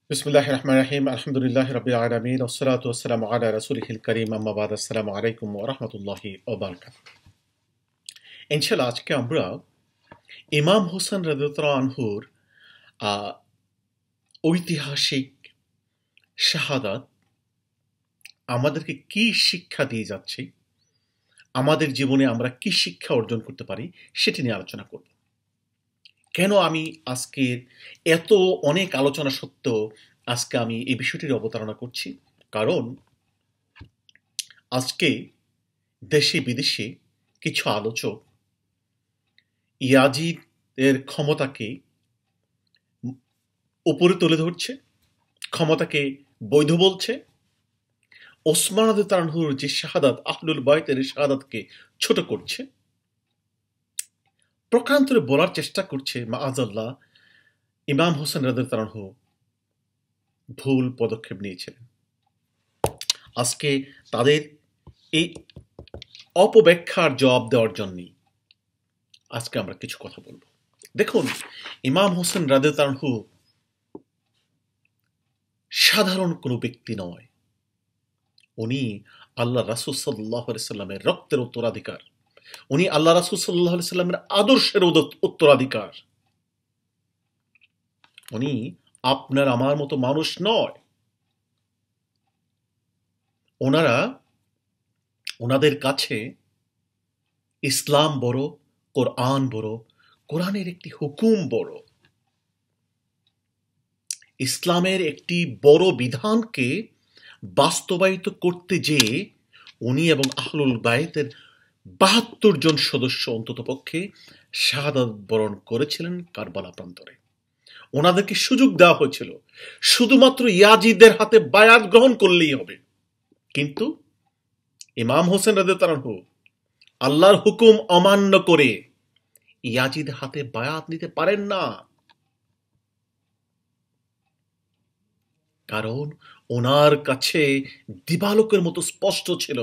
বিসমিল্লাহির রহমানির রহিম আলহামদুলিল্লাহি রাব্বিল আলামিন ওয়াসসালাতু ওয়াসসালামু আলা রাসূলিহিল কারীম আম্মা বাদ আসসালামু আলাইকুম ওয়া রাহমাতুল্লাহি ওয়া বারাকাতুহু। ইনশাআল্লাহ আজকে আমরা ইমাম হোসেন রাদিয়াল্লাহু আনহুর আ ঐতিহাসিক শাহাদাত আমাদেরকে কি শিক্ষা দিয়ে যাচ্ছে, আমাদের জীবনে আমরা কি শিক্ষা অর্জন করতে পারি সেটি নিয়ে আলোচনা করব। কেন আমি আজকের এত অনেক আলোচনা সত্ত্বেও আজকে আমি এই বিষয়টির অবতারণা করছি? কারণ আজকে দেশে বিদেশে কিছু আলোচক ইয়াজিদের ক্ষমতাকে উপরে তুলে ধরছে, ক্ষমতাকে বৈধ বলছে, ওসমান রাদিয়াল্লাহু আনহুর যে শাহাদাত, আহলুল বাইতের শাহাদাতকে ছোট করছে, প্রকারান্তরে বলার চেষ্টা করছে মাআযাল্লাহ ইমাম হোসেন রাদিয়াল্লাহু আনহু ভুল পদক্ষেপ নিয়েছিলেন। আজকে তাদের এই অপব্যাখ্যার জবাব দেওয়ার জন্যই আজকে আমরা কিছু কথা বলবো। দেখুন, ইমাম হোসেন রাদিয়াল্লাহু আনহু সাধারণ কোনো ব্যক্তি নয়। উনি আল্লাহ রাসূল সাল্লাল্লাহু আলাইহি সাল্লামের রক্তের উত্তরাধিকার। উনি আল্লাহ রাসূল সাল্লাল্লাহু আলাইহি সাল্লামের আদর্শের উত্তরাধিকার। উনি আপনার আমার মতো মানুষ নয়। ওনাদের কাছে ইসলাম বড়, কোরআন বড়, কোরআনের একটি হুকুম বড়। ইসলামের একটি বড় বিধানকে বাস্তবায়িত করতে যেয়ে উনি এবং আহলুল বাইতের ৭২ জন সদস্য অন্ততপক্ষে শাহাদাত বরণ করেছিলেন কারবালা প্রান্তরে। ওনাদেরকে সুযোগ দেওয়া হয়েছিল শুধুমাত্র ইয়াজিদের হাতে বায়াত গ্রহণ করলেই হবে, কিন্তু ইমাম হোসেন রাদিয়াল্লাহু আনহু আল্লাহর হুকুম অমান্য করে ইয়াজিদ হাতে বায়াত নিতে পারেন না। কারণ ওনার কাছে দিবালোকের মতো স্পষ্ট ছিল,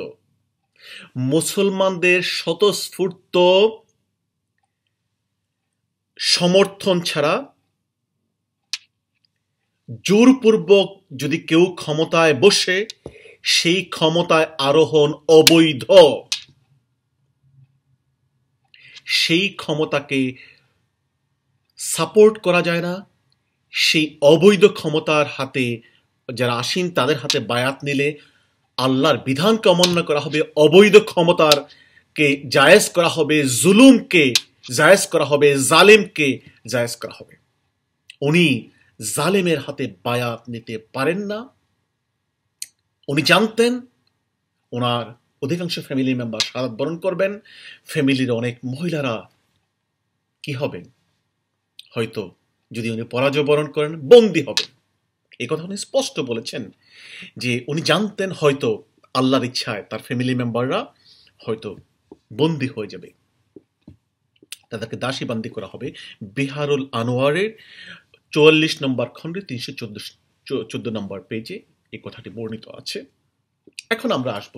মুসলমানদের স্বতঃস্ফূর্ত সমর্থন ছাড়া জোরপূর্বক যদি কেউ ক্ষমতায় বসে, সেই ক্ষমতায় আরোহণ অবৈধ। সেই ক্ষমতাকে সাপোর্ট করা যায় না। সেই অবৈধ ক্ষমতার হাতে যারা আসীন তাদের হাতে বায়াত নিলে আল্লাহর বিধানকে অমান্য করা হবে, অবৈধ ক্ষমতারকে জায়েজ করা হবে, জুলুমকে জায়েজ করা হবে, জালেমকে জায়েজ করা হবে। উনি জালেমের হাতে বায়াত নিতে পারেন না। উনি জানতেন ওনার অধিকাংশ ফ্যামিলি মেম্বার শাহাদাত বরণ করবেন, ফ্যামিলির অনেক মহিলারা কি হবেন, হয়তো যদি উনি পরাজয় বরণ করেন বন্দী হবেন। এই কথা উনি স্পষ্ট বলেছেন যে উনি জানতেন হয়তো আল্লাহর ইচ্ছায় তার ফ্যামিলি মেম্বাররা হয়তো বন্দী হয়ে যাবে, তাদেরকে দাসী বান্দি করা হবে। বিহারুল আনোয়ারের ৪৪ নম্বর খণ্ডে ৩১৪ নম্বর পেজে এই কথাটি বর্ণিত আছে। এখন আমরা আসব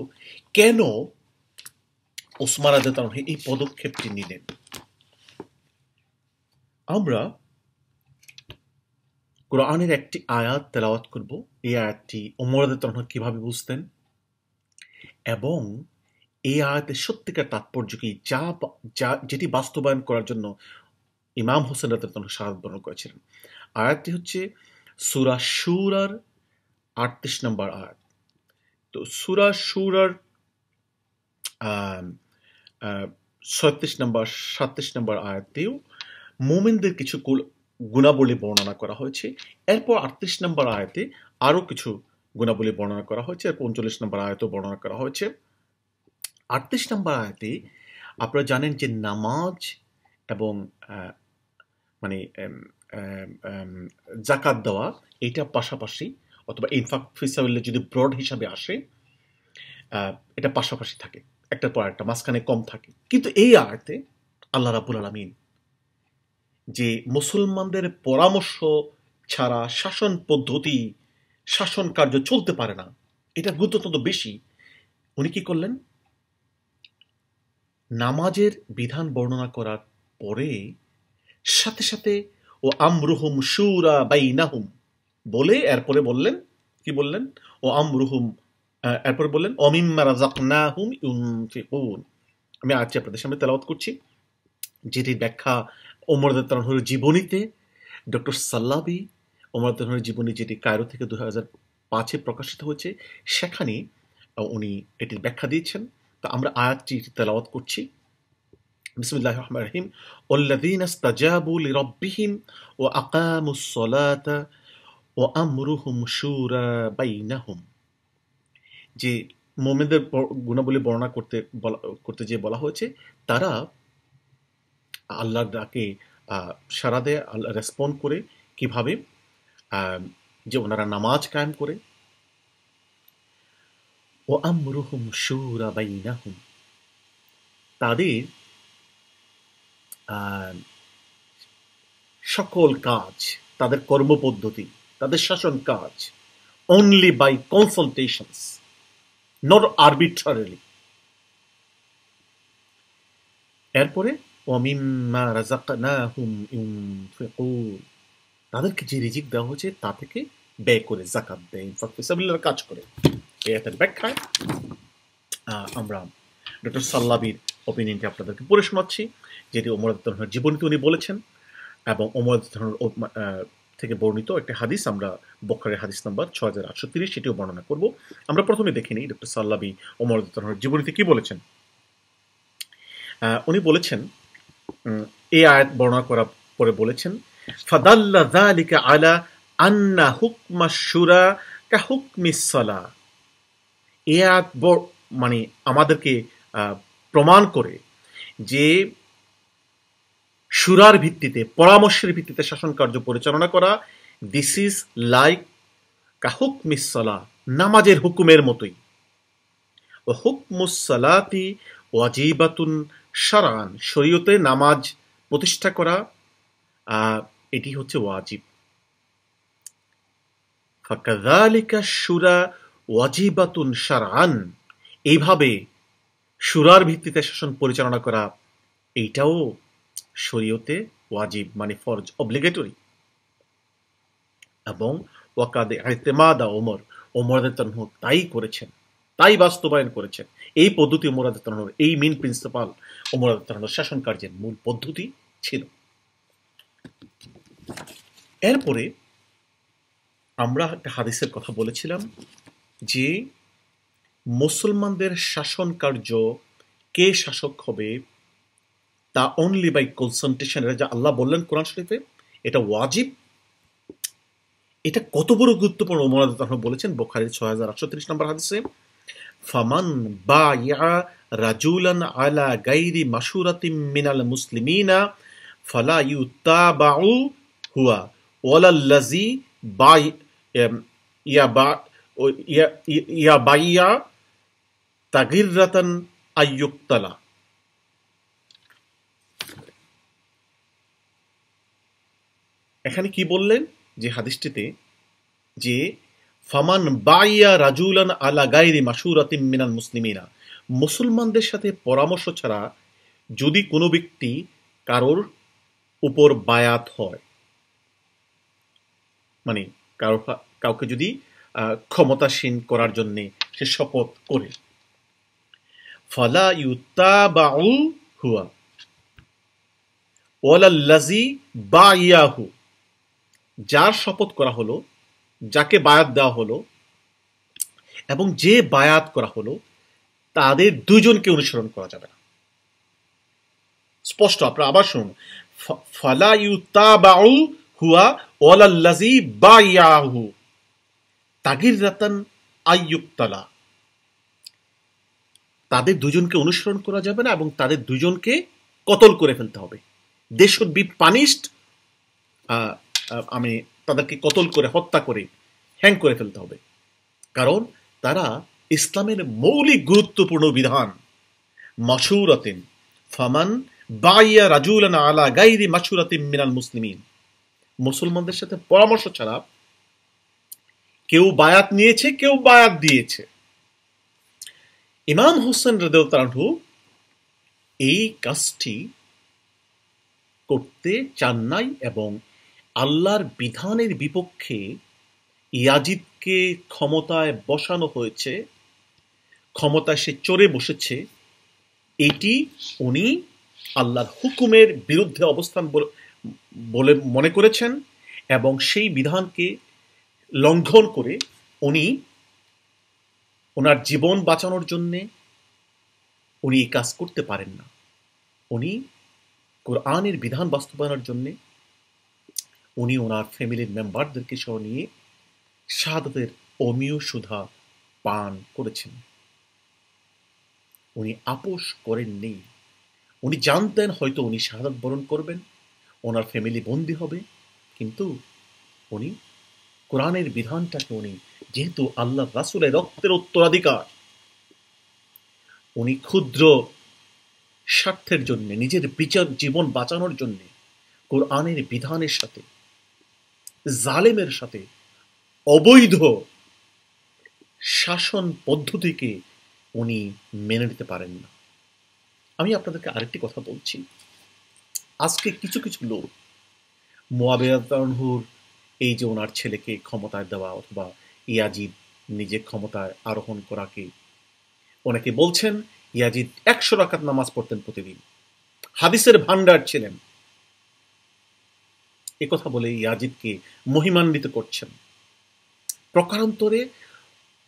কেন ওসমান রাদিয়াল্লাহু আনহু এই পদক্ষেপটি নিলেন। আমরা কোরআনের একটি আয়াত তেলাওয়াত করব। এই আয়াতটি ওমর রাদিয়াল্লাহু আনহু কিভাবে বুঝতেন এবং এই আয়াতের সত্যিকার তাৎপর্য কি, যেটি বাস্তবায়ন করার জন্য ইমাম হোসেন রাদিয়াল্লাহু আনহু শাহাদাত বরণ করেছিলেন। আয়াতটি হচ্ছে সূরা শুরার ৩৮ নম্বর আয়াত। তো সূরা শুরার ৩৬ নম্বর ৩৭ নম্বর আয়াতেও মুমিনদের কিছু গুণাবলী বর্ণনা করা হয়েছে। এরপর ৩৮ নম্বর আয়াতে আরো কিছু গুণাবলী বর্ণনা করা হয়েছে। এরপর ৩৯ নম্বর আয়াতেও বর্ণনা করা হয়েছে। ৩৮ নম্বর আয়াতে আপনারা জানেন যে নামাজ এবং মানে জাকাত দেওয়া এটা পাশাপাশি, অথবা ইনফাক ফিসাবিল্লাহ যদি ব্রড হিসাবে আসে, এটা পাশাপাশি থাকে, একটার পর একটা, মাঝখানে কম থাকে। কিন্তু এই আয়াতে আল্লাহ রাব্বুল আলামিন যে মুসলমানদের পরামর্শ ছাড়া শাসন পদ্ধতি, শাসন কার্য চলতে পারে না, এটা গুরুত্ব তত বেশি। উনি কি করলেন, নামাজের বিধান বর্ণনা করার পরে সাথে সাথে ও আমরুহুম শুরা বাইনাহুম, বলে এরপরে বললেন, কি বললেন? ও আমরুহুম, এরপরে বললেন অমিম্মা রাযাকনাহুম ইউনফিকুন। আমি আজকে আপনাদের সামনে তেলাওয়াত করছি, যেটির ব্যাখ্যা ওমর রাদিয়াল্লাহু আনহুর জীবনীতে ডক্টর সাল্লাবি, ওমর রাদিয়াল্লাহু আনহুর জীবনী যেটি কায়রো থেকে 2005-এ প্রকাশিত হয়েছে, সেখানে উনি এটির ব্যাখ্যা দিয়েছেন। তো আমরা আয়াতটি তেলাওয়াত করছি। বিসমিল্লাহির রহমানির রহিম। ওয়াল্লাযীনা ইসতাজাবু লিরাব্বিহিম ওয়া আকামুস সালাতা ওয়া আমরুহুম শুরা বাইনাহুম। যে মুমিনদের গুণাবলী বর্ণনা করতে যে বলা হয়েছে, তারা আল্লাহর ডাকে সাড়া দেয়, আল্লাহ রেসপন্ড করে কিভাবে, যে ওনারা নামাজ কায়েম করে। ও আমরুহুম শুরা বাইনাহুম, তাদের সকল কাজ, তাদের কর্মপদ্ধতি, তাদের শাসন কাজ only by consultations, not arbitrarily. এরপরে ওয়ামিম্মা রাযাকনাহুম ইউনফিকুন, তাদেরকে যে রিজিক দেওয়া হয়েছে তা থেকে ব্যয় করে, যাকাত দেয়, ইনফাক ফিসাবিলিল্লাহর কাজ করে। এই আয়াতের ব্যাখ্যায় আমরা ডক্টর সাল্লাবির অপিনিয়নটি আপনাদেরকে পড়ে শোনাচ্ছি, যেটি ওমর রাদিয়াল্লাহু আনহুর জীবনীতে উনি বলেছেন, এবং ওমর রাদিয়াল্লাহু আনহু থেকে বর্ণিত একটা হাদিস, আমরা বুখারীর হাদিস নাম্বার 6830 সেটিও বর্ণনা করব। আমরা প্রথমে দেখে নিই ডক্টর সাল্লাবি ওমর রাদিয়াল্লাহু আনহুর জীবনীতে কি বলেছেন। উনি বলেছেন, এই আয়াত বর্ণনা করার পরে বলেছেন, ফাদাল্লা যালিকা আলা আন্না হুকমা শুরা কা হুকমিস সালাহ। এই আয়াত মানে আমাদেরকে প্রমাণ করে যে শুরার ভিত্তিতে, পরামর্শের ভিত্তিতে শাসন কার্য পরিচালনা করা, দিস ইজ লাইক কা হুকমিস সালাহ, নামাজের হুকুমের মতোই। ও হুকমুস সালাতি ওয়াজিবাতুন শারআন, শরীয়তে নামাজ প্রতিষ্ঠা করা এটি হচ্ছে ওয়াজিব। ফাকাযালিকা শুরা ওয়াজিবাতুন শারআন, এইভাবে শুরার ভিত্তিতে শাসন পরিচালনা করা এইটাও শরীয়তে ওয়াজিব, মানে ফরজ, অব্লিগেটরি। এবং ওয়াকাদ ইতিমাদা ওমর, ওমর রাদিয়াল্লাহু আনহু তাই করেছেন, তাই বাস্তবায়ন করেছেন। এই পদ্ধতি ওমর রাদিয়াল্লাহু আনহুর, এই মেইন প্রিন্সিপাল ওমর রাদিয়াল্লাহু আনহুর শাসন কার্যের মূল পদ্ধতি ছিল। এরপরে আমরা একটা হাদিসের কথা বলেছিলাম যে মুসলমানদের শাসন কার্য, কে শাসক হবে তা অনলি বাই কনসালটেশন, এটা যা আল্লাহ বললেন কোরআন শরীফে, এটা ওয়াজিব। এটা কত বড় গুরুত্বপূর্ণ ওমর রাদিয়াল্লাহু আনহু বলেছেন বুখারীর 6830 নম্বর হাদিসে, ফামান বায়া রাজুলান আলা গায়রি মাশুরাতিন মিনাল মুসলিমিনা ফালা ইউতাবাউ হুয়া ওয়ালাল্লাযী বাইয়া তাগিররাতান আইয়ুক্তালা। এখানে কি বললেন যে হাদিসটিতে, যে ফামান বাইয়া রাজুলান আলা গায়রি মাশুরাতিন মিনাল মুসলিমিনা, মুসলমানদের সাথে পরামর্শ ছাড়া যদি কোনো ব্যক্তি কারোর উপর বায়াত হয়, মানে কাউকে যদি ক্ষমতাসীন করার জন্য সে শপথ করে, ফালা ইউতাবাউ হুয়া ওয়ালাল্লাযী বাইয়াহু, যার শপথ করা হলো, যাকে বায়াত দেওয়া হলো এবং যে বায়াত করা হলো, তাদের দুজনকে অনুসরণ করা যাবে না। স্পষ্ট, আপনারা আবার শুনুন, ফালা ইউতাবাউ হুয়া ওয়ালাল্লাযী বাইয়াহু তাগিররাতান আইয়ুক্তালা, তাদের দুজনকে অনুসরণ করা যাবে না এবং তাদের দুজনকে কতল করে ফেলতে হবে। দে শুড বি পানিশড, আমি তাদেরকে কতল করে, হত্যা করে, হ্যাং করে ফেলতে হবে, কারণ তারা ইসলামের মৌলিক গুরুত্বপূর্ণ বিধান মাশুরাতিন, ফামান বাইয়া রাজুলান আলা গায়রি মাশুরাতিন মিনাল মুসলিমিন, মুসলমানদের সাথে পরামর্শ ছাড়া কেউ বায়াত নিয়েছে, কেউ বায়াত দিয়েছে। ইমাম হোসেন রাদিয়াল্লাহু আনহু এই কাজটি করতে চান নাই এবং আল্লাহর বিধানের বিপক্ষে ইয়াজিদকে ক্ষমতায় বসানো হয়েছে, ক্ষমতায় সে চড়ে বসেছে, এটি উনি আল্লাহর হুকুমের বিরুদ্ধে অবস্থান বলে মনে করেছেন, এবং সেই বিধানকে লঙ্ঘন করে উনি ওনার জীবন বাঁচানোর জন্যে উনি এই কাজ করতে পারেন না। উনি কোরআনের বিধান বাস্তবায়নের জন্যে উনি ওনার ফ্যামিলির মেম্বারদেরকে সহ নিয়ে শাহাদাতের অমীয় সুধা পান করেছেন। উনি আপোষ করেননি। উনি জানতেন হয়তো উনি শাহাদাত বরণ করবেন, ওনার ফ্যামিলি বন্দী হবে, কিন্তু উনি কোরআনের বিধানটাকে উনি, যেহেতু আল্লাহ রাসূলের রক্তের উত্তরাধিকার, উনি ক্ষুদ্র স্বার্থের জন্য, নিজের বিচার জীবন বাঁচানোর জন্য কোরআনের বিধানের সাথে জালেমের সাথে অবৈধ শাসন পদ্ধতিকে উনি মেনে নিতে পারেন না। আমি আপনাদেরকে আরেকটি কথা বলছি। আজকে কিছু কিছু লোক মুআবিয়া রাদিয়াল্লাহুর এই যে ওনার ছেলেকে ক্ষমতায় দেওয়া অথবা ইয়াজিদ নিজে ক্ষমতায় আরোহণ করাকে অনেকে বলছেন ইয়াজিদ 100 রাকাত নামাজ পড়তেন প্রতিদিন, হাদিসের ভান্ডার ছিলেন, এ কথা বলে ইয়াজিদকে মহিমান্বিত করছেন। প্রকারান্তরে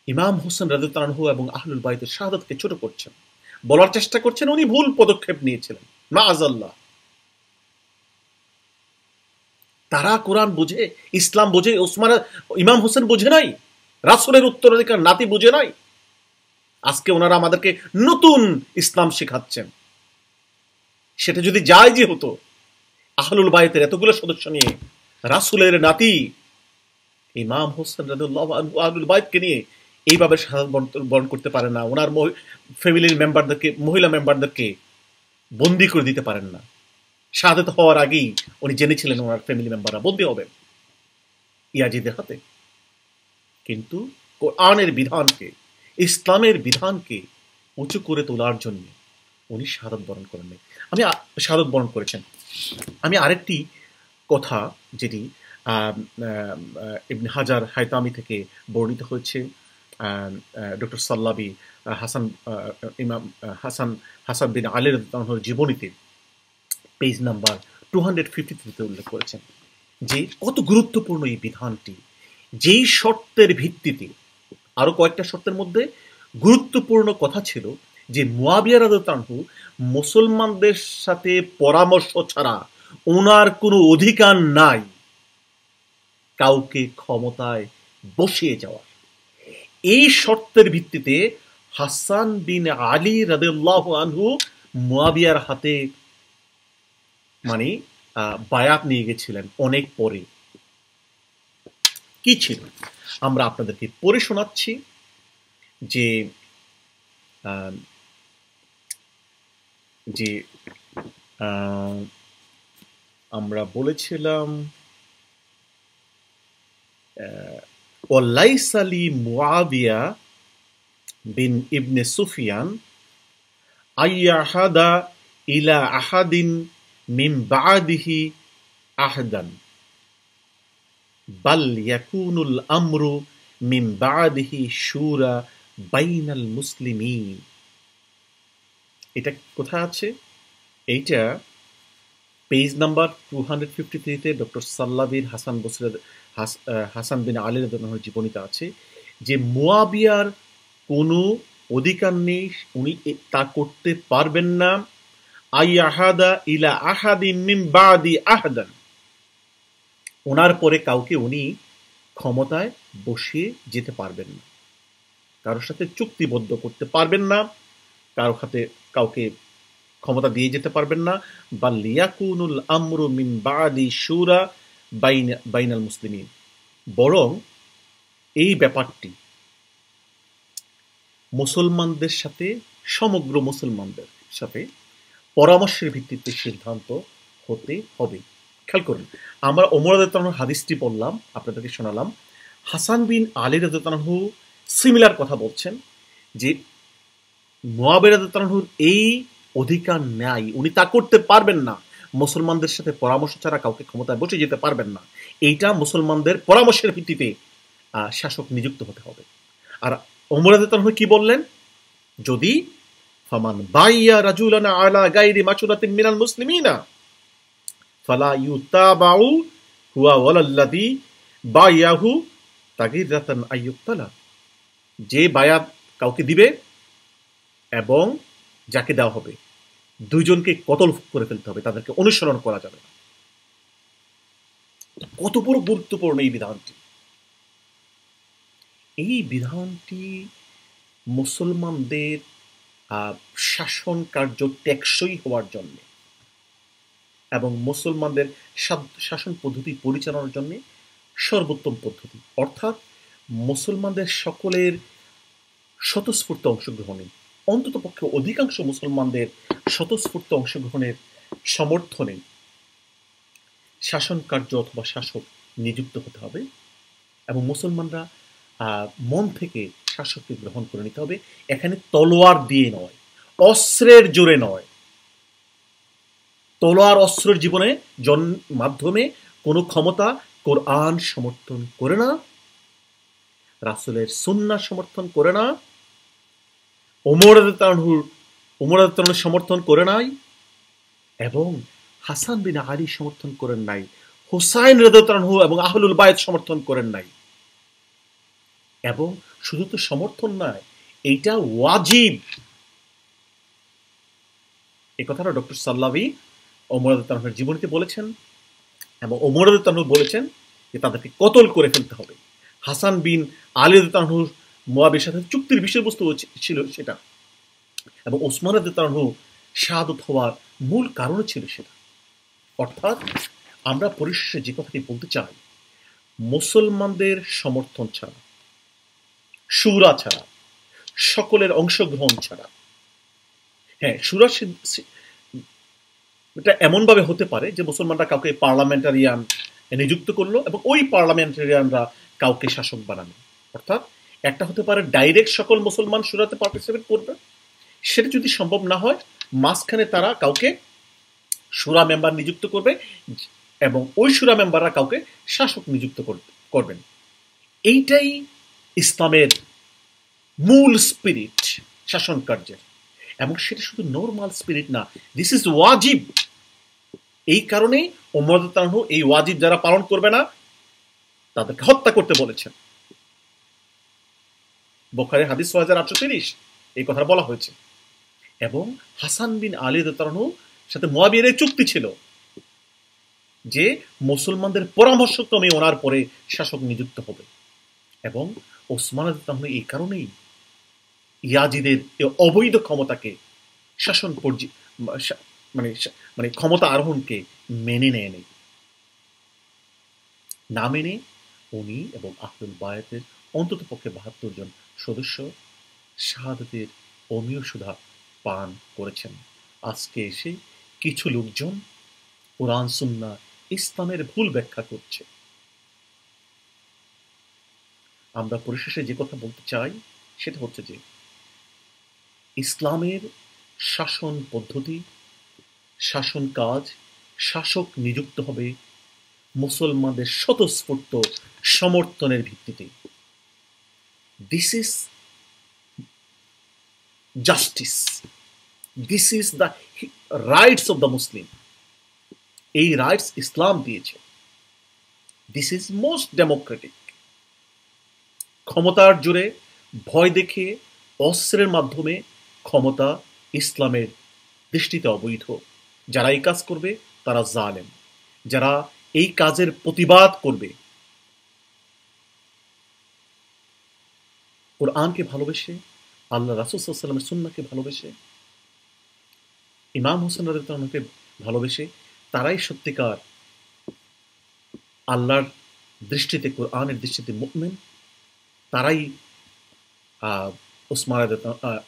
ইমাম হোসেন রাদিয়াল্লাহু আনহু এবং আহলুল বাইতের শাহাদাতকে ছোট করছেন, বলার চেষ্টা করছেন উনি ভুল পদক্ষেপ নিয়েছিলেন, মাআযাল্লাহ। তারা কোরআন বুঝে, ইসলাম বুঝে, ইমাম হোসেন বুঝে নাই, রাসূলের উত্তরাধিকার নাতি বুঝে নাই। আজকে ওনারা আমাদেরকে নতুন ইসলাম শেখাচ্ছেন। সেটা যদি জায়েজই হতো, আহলুল বাইতের এতগুলো সদস্য নিয়ে রাসূলের নাতি ইমাম হোসেন রাদিয়াল্লাহু আনহু আহলুল বাইতকে নিয়ে এইভাবে শাহাদাত বরণ করতে পারেন না, ওনার ফ্যামিলির মেম্বারদেরকে, মহিলা মেম্বারদেরকে বন্দী করে দিতে পারেন না। শাহাদাত হওয়ার আগেই উনি জেনেছিলেন ওনার ফ্যামিলি মেম্বাররা বন্দী হবেন ইয়াজিদের হাতে। কিন্তু কোরআনের বিধানকে, ইসলামের বিধানকে উঁচু করে তোলার জন্য উনি শাহাদাত বরণ করেন। আমি শাহাদাত বরণ করেছেন। আমি আরেকটি কথা, যেটি ইবনে হাজার হায়তামি থেকে বর্ণিত হয়েছে, ডক্টর সাল্লাবি ইমাম হাসান বিন আলী রাদিয়াল্লাহু আনহুর জীবনীতে পেজ নাম্বার 253 উল্লেখ করেছেন যে কত গুরুত্বপূর্ণ এই বিধানটি, যেই শর্তের ভিত্তিতে, আরো কয়েকটা শর্তের মধ্যে গুরুত্বপূর্ণ কথা ছিল যে মুআবিয়া রাদিয়াল্লাহু আনহু মুসলমানদের সাথে পরামর্শ ছাড়া ওনার কোনো অধিকার নাই কাউকে ক্ষমতায় বসিয়ে যাওয়ার। এই শর্তের ভিত্তিতে হাসান বিন আলী রাদিয়াল্লাহু আনহু মুআবিয়ার হাতে বায়াত নিয়ে গেছিলেন অনেক পরে। কি ছিল আমরা আপনাদেরকে পড়ে শোনাচ্ছি যে যে আমরা বলেছিলাম ওয়ালাইসা লি মুআবিয়া বিন ইবনে সুফিয়ান আইয়াহাদা ইলা আহাদিন মিন বা'দিহি আহদান বাল ইয়াকুনুল আমরু মিন বা'দিহি শুরা বাইনাল মুসলিমিন। এটা কোথায় আছে? এইটা পেজ নাম্বার 253 ডক্টর সাল্লাবির হাসান বিন আলী রাদিয়াল্লাহু আনহুর জীবনীতে আছে যে মুআবিয়ার কোনো অধিকার নেই, উনি তা করতে পারবেন না। আইয়াহাদা ইলা আহাদিন মিন বাদি আহদান, ওনার পরে কাউকে উনি ক্ষমতায় বসিয়ে যেতে পারবেন না, কারোর সাথে চুক্তিবদ্ধ করতে পারবেন না, কারো হাতে কাউকে ক্ষমতা দিয়ে যেতে পারবেন না। বা লিয়াকুনুল আমরু মিন বাদি শুরা বাইনাল মুসলিমিন, বরং এই ব্যাপারটি মুসলমানদের সাথে, সমগ্র মুসলমানদের সাথে পরামর্শের ভিত্তিতে সিদ্ধান্ত হতে হবে। খেয়াল করুন, আমরা ওমর রাদিয়াল্লাহু আনহুর হাদিসটি বললাম, আপনাদেরকে শোনালাম। হাসান বিন আলী রাদিয়াল্লাহু আনহু সিমিলার কথা বলছেন যে মুআবিয়া রাদিয়াল্লাহু আনহুর এই অধিকার নাই, উনি তা করতে পারবেন না, মুসলমানদের সাথে পরামর্শ ছাড়া কাউকে ক্ষমতায় বসে যেতে পারবেন না। এইটা মুসলমানদের পরামর্শের ভিত্তিতে শাসক নিযুক্ত হতে হবে। আর ওমর রাদিয়াল্লাহু আনহু কি বললেন? যদি ফামান বাইয়া রাজুলান আলা গায়রি মাশুরাতিন মিনাল মুসলিমিনা ফালা ইউতাবাউ হুয়া ওয়ালাল্লাযী বাইয়াহু তাগিরাতান আইয়ুক্তালা। যে বায়াত কাউকে দিবে এবং যাকে দেওয়া হবে, দুইজনকে কতল করে ফেলতে হবে, তাদেরকে অনুসরণ করা যাবে না। কত বড় গুরুত্বপূর্ণ এই বিধানটি! এই বিধানটি মুসলমানদের শাসন কার্য টেকসই হওয়ার জন্য এবং মুসলমানদের শাসন পদ্ধতি পরিচালনার জন্য সর্বোত্তম পদ্ধতি। অর্থাৎ মুসলমানদের সকলের স্বতঃস্ফূর্ত অংশগ্রহণে, অন্তত পক্ষে অধিকাংশ মুসলমানদের স্বতঃস্ফূর্ত অংশগ্রহণের সমর্থনে শাসন কার্য অথবা শাসক নিযুক্ত হতে হবে এবং মুসলমানরা মন থেকে শাসককে গ্রহণ করে নিতে হবে। এখানে তলোয়ার দিয়ে নয়, অস্ত্রের জোরে নয়। তলোয়ার অস্ত্রের জীবনে মাধ্যমে কোনো ক্ষমতা কোরআন সমর্থন করে না, রাসূলের সুন্নাহ সমর্থন করে না, ওমর রাদিয়াল্লাহু সমর্থন করে নাই এবং হাসান বিন আলী সমর্থন করেন নাই, হুসাইন রাদিয়াল্লাহু আনহু এবং আহলুল বায়ত সমর্থন করেন নাই। এবং শুধু তো সমর্থন নয়, এইটা ওয়াজিব। এই কথাটা ডক্টর সাল্লাবি ওমর রাদিয়াল্লাহু আনহুর জীবনীতে বলেছেন এবং ওমর রাদিয়াল্লাহু আনহু বলেছেন যে তাদেরকে কতল করে ফেলতে হবে। হাসান বিন আলী রাদিয়াল্লাহু আনহু মুয়াবিয়ার সাথে চুক্তির বিষয়বস্তু ছিল সেটা, এবং ওসমান রাদিয়াল্লাহু আনহু শাহাদাত হওয়ার মূল কারণ ছিল সেটা। অর্থাৎ আমরা পরিশেষে যে কথাটি বলতে চাই, মুসলমানদের সমর্থন ছাড়া, শুরা ছাড়া, সকলের অংশগ্রহণ ছাড়া, হ্যাঁ, শুরা এটা এমনভাবে হতে পারে যে মুসলমানরা কাউকে পার্লামেন্টারিয়ান নিযুক্ত করলো এবং ওই পার্লামেন্টারিয়ানরা কাউকে শাসক বানানো। অর্থাৎ একটা হতে পারে ডাইরেক্ট সকল মুসলমান শুরাতে পার্টিসিপেট করবে, সেটা যদি সম্ভব না হয় মাঝখানে তারা কাউকে শুরা মেম্বার নিযুক্ত করবে এবং ওই শুরা মেম্বাররা কাউকে শাসক নিযুক্ত করবেন। এইটাই ইসলামের মূল স্পিরিট শাসন কার্যের, এবং সেটা শুধু নরমাল স্পিরিট না, দিস ইজ ওয়াজিব। এই কারণেই ওমর রাদিয়াল্লাহু আনহু এই ওয়াজিব যারা পালন করবে না তাদেরকে হত্যা করতে বলেছেন। বুখারী হাদিস 6830 এই কথা বলা হয়েছে। এবং হাসান বিন আলী রাদিয়াল্লাহু আনহু সাথে মুয়াবিয়ার চুক্তি ছিল যে মুসলমানদের পরামর্শক্রমে ওনার পরে শাসক নিযুক্ত হবে, এবং ওসমান রাদিয়াল্লাহু আনহু এই কারণেই ইয়াজিদের অবৈধ ক্ষমতাকে শাসন মানে ক্ষমতা আরোহণকে মেনে নেয়নি। না মেনে উনি এবং আহলুল বায়তের অন্তত পক্ষে ৭২ জন সদস্য শাহাদাতের অমীয় সুধা পান করেছেন। আজকে এসে কিছু লোকজন কোরআন সুন্নাহ ইসলামের ভুল ব্যাখ্যা করছে। আমরা পরিশেষে যে কথা বলতে চাই সেটা হচ্ছে যে ইসলামের শাসন পদ্ধতি, শাসন কাজ, শাসক নিযুক্ত হবে মুসলমানদের স্বতঃস্ফূর্ত সমর্থনের ভিত্তিতে। This is justice, this is the rights of the Muslim. এই রাইটস ইসলাম দিয়েছে। This is most Democratic. ক্ষমতার জোরে, ভয় দেখিয়ে, অস্ত্রের মাধ্যমে ক্ষমতা ইসলামের দৃষ্টিতে অবৈধ। যারা এই কাজ করবে তারা জালেম। যারা এই কাজের প্রতিবাদ করবে, কোরআনকে ভালোবেসে, আল্লাহ রাসূল সাল্লাল্লাহু আলাইহি ওয়াসাল্লামের সুন্নাহকে ভালোবেসে, ইমাম হোসেন রাদিয়াল্লাহু আনহুকে ভালোবেসে, তারাই সত্যিকার আল্লাহর দৃষ্টিতে, কোরআনের দৃষ্টিতে মুমিন। তারাই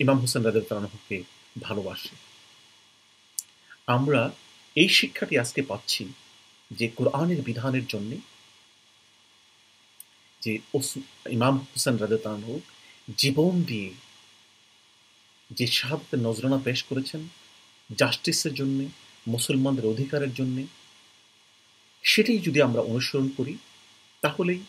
ইমাম হোসেন রাদিয়াল্লাহু আনহুকে ভালোবাসে। আমরা এই শিক্ষাটি আজকে পাচ্ছি যে কোরআনের বিধানের জন্য যে ইমাম হোসেন রাদিয়াল্লাহু আনহু জীবন দিয়ে যে শাহাদাতের নজরানা পেশ করেছেন জাস্টিসের জন্য, মুসলমানদের অধিকারের জন্য, সেটাই যদি আমরা অনুসরণ করি তাহলেই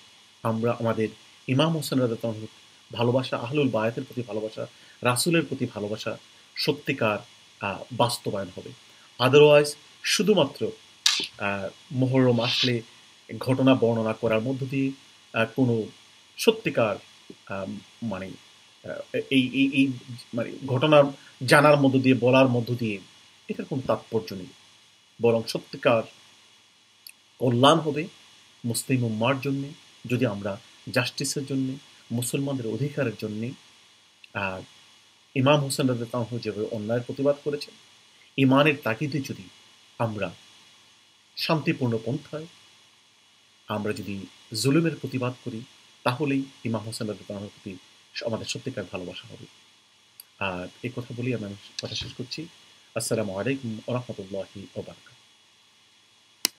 আমরা আমাদের ইমাম হোসেন রাদিয়াল্লাহু আনহুর ভালোবাসা, আহলুল বায়াতের প্রতি ভালোবাসা, রাসূলের প্রতি ভালোবাসা সত্যিকার বাস্তবায়ন হবে। আদারওয়াইজ শুধুমাত্র মুহররম আসলে ঘটনা বর্ণনা করার মধ্য দিয়ে কোনো সত্যিকার মানে এই মানে ঘটনা জানার মধ্য দিয়ে, বলার মধ্য দিয়ে এটার কোনো তাৎপর্য নেই। বরং সত্যিকার কল্যাণ হবে মুসলিম উম্মার জন্যে যদি আমরা জাস্টিসের জন্যে, মুসলমানদের অধিকারের জন্যে ইমাম হোসেন রাদিয়াল্লাহু আনহু যেভাবে অন্যায়ের প্রতিবাদ করেছেন, ইমানের তাগিদে যদি আমরা শান্তিপূর্ণ পন্থায় আমরা যদি জুলুমের প্রতিবাদ করি, তাহলেই ইমাম হোসেন রাদিয়াল্লাহু আনহুর প্রতি আমাদের সত্যিকার ভালোবাসা হবে। আর এই কথা বলেই আমি আমার কথা শেষ করছি। আসসালামু আলাইকুম ওয়া রাহমাতুল্লাহি ওয়া বারাকাতুহু।